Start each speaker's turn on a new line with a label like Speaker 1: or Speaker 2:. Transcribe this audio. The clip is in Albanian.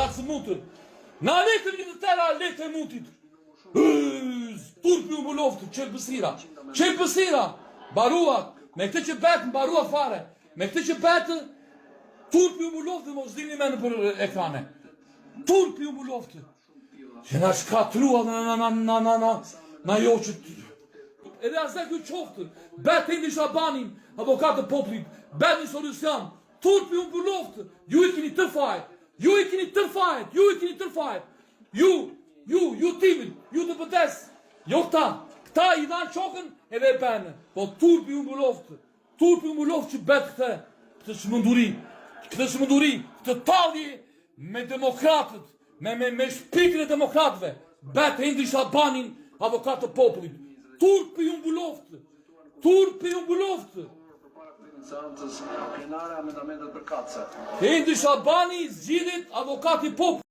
Speaker 1: Dalë së mutën. Na letëm një të tëra, letë e mutit. Turpi u mbuloftë, qelbësira. Baruat, me këtë që betë, baruat fare. Me këtë që betë, turpi u mbuloftë, mos dini me në për ekrane. Turpi u mbuloftë. Që na shkatrua, na jo që... Edhe asë këtë qoftë, betë Indi Shabanin, avokatë të poplit, betë një solucion. Turpi u mbuloftë, ju i keni tërfajt. Ju i keni tërfajt. Ju timin, ju të pëtes. Jo këta i dhanë qokën edhe e penë. Po turpi u mbuloftë. Turpi u mbuloftë që betë këtë shmënduri. Këtë talje me demokratët, me shpitin e demokratëve. Betë Indi Shabanin, avokatë të popullit. Turpi u mbuloftë. Indi Shabani zgjidhet avokati popullit.